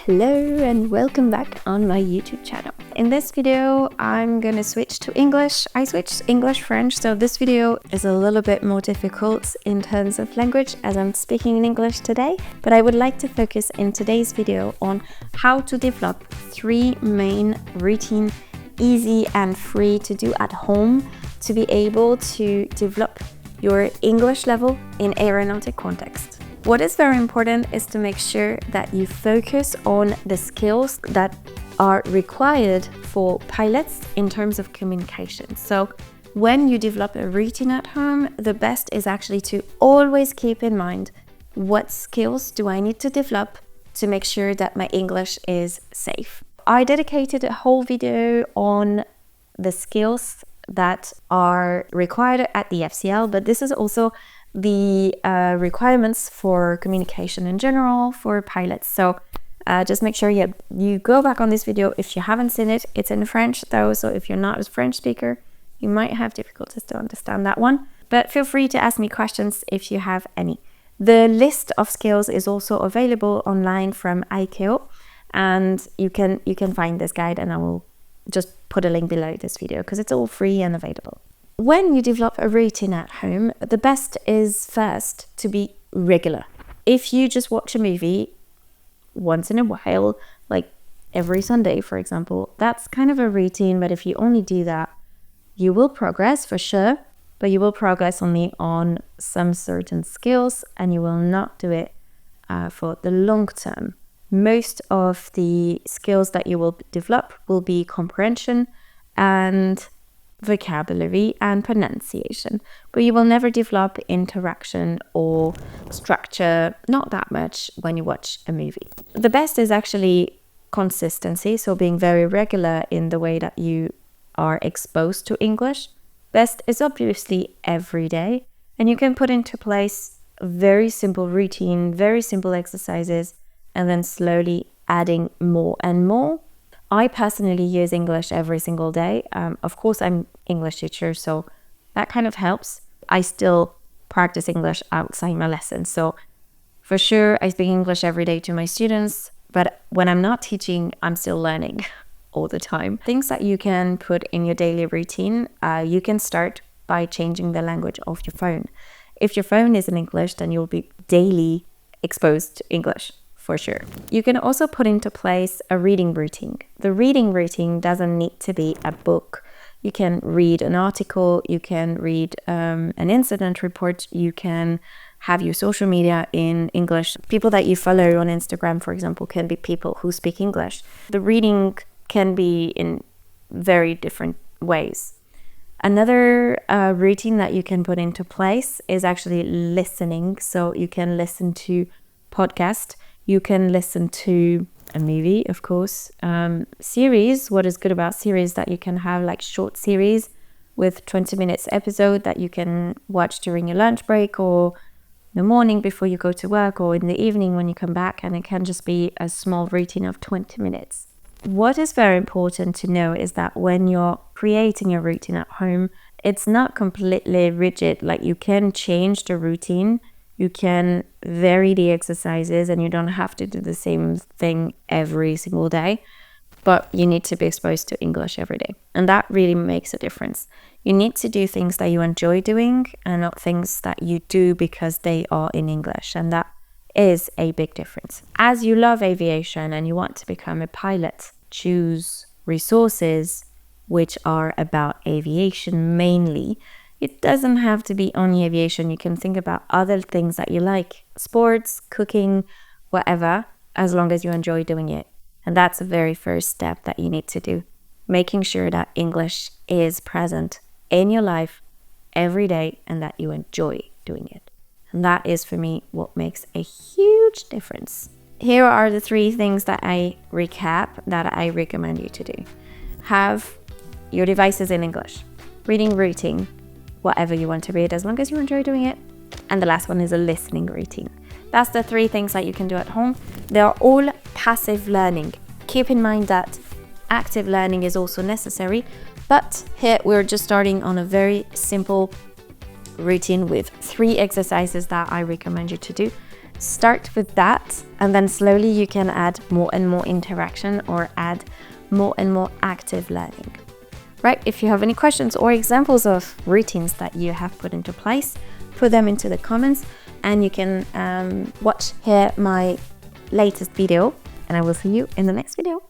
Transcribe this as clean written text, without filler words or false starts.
Hello and welcome back on my YouTube channel. In this video, I'm gonna switch to English. I switched English-French, so this video is a little bit more difficult in terms of language as I'm speaking in English today, but I would like to focus in today's video on how to develop 3 main routine, easy and free to do at home to be able to develop your English level in aeronautic context. What is very important is to make sure that you focus on the skills that are required for pilots in terms of communication. So when you develop a routine at home, the best is actually to always keep in mind what skills do I need to develop to make sure that my English is safe. I dedicated a whole video on the skills that are required at the FCL, but this is also the requirements for communication in general for pilots. So just make sure you go back on this video if you haven't seen it. It's in French though, so if you're not a French speaker, you might have difficulties to understand that one. But feel free to ask me questions if you have any. The list of skills is also available online from ICAO, and you can find this guide, and I will just put a link below this video because it's all free and available. When you develop a routine at home, the best is first to be regular. If you just watch a movie once in a while, like every Sunday, for example, that's kind of a routine, but if you only do that, you will progress for sure, but you will progress only on some certain skills and you will not do it for the long term. Most of the skills that you will develop will be comprehension and vocabulary and pronunciation, but you will never develop interaction or structure, not that much when you watch a movie. The best is actually consistency, so being very regular in the way that you are exposed to English. Best is obviously every day, and you can put into place a very simple routine, very simple exercises, and then slowly adding more and more. I personally use English every single day. Of course, I'm English teacher, so that kind of helps. I still practice English outside my lessons. So for sure, I speak English every day to my students, but when I'm not teaching, I'm still learning all the time. Things that you can put in your daily routine, you can start by changing the language of your phone. If your phone is in English, then you'll be daily exposed to English. For sure. You can also put into place a reading routine. The reading routine doesn't need to be a book. You can read an article, you can read an incident report, you can have your social media in English. People that you follow on Instagram, for example, can be people who speak English. The reading can be in very different ways. Another routine that you can put into place is actually listening. So you can listen to podcasts. You can listen to a movie, of course, series. What is good about series that you can have like short series with 20 minutes episode that you can watch during your lunch break or in the morning before you go to work or in the evening when you come back, and it can just be a small routine of 20 minutes. What is very important to know is that when you're creating a routine at home, it's not completely rigid. Like you can change the routine, you can vary the exercises, and you don't have to do the same thing every single day, but you need to be exposed to English every day. And that really makes a difference. You need to do things that you enjoy doing and not things that you do because they are in English. And that is a big difference. As you love aviation and you want to become a pilot, choose resources which are about aviation mainly. It doesn't have to be only aviation. You can think about other things that you like, sports, cooking, whatever, as long as you enjoy doing it. And that's the very first step that you need to do. Making sure that English is present in your life every day and that you enjoy doing it. And that is, for me, what makes a huge difference. Here are the 3 things that I recap that I recommend you to do. Have your devices in English. Reading routine. Whatever you want to read, as long as you enjoy doing it. And the last one is a listening routine. That's the 3 things that you can do at home. They are all passive learning. Keep in mind that active learning is also necessary, but here we're just starting on a very simple routine with 3 exercises that I recommend you to do. Start with that, and then slowly you can add more and more interaction or add more and more active learning. Right? If you have any questions or examples of routines that you have put into place, put them into the comments, and you can watch here my latest video, and I will see you in the next video.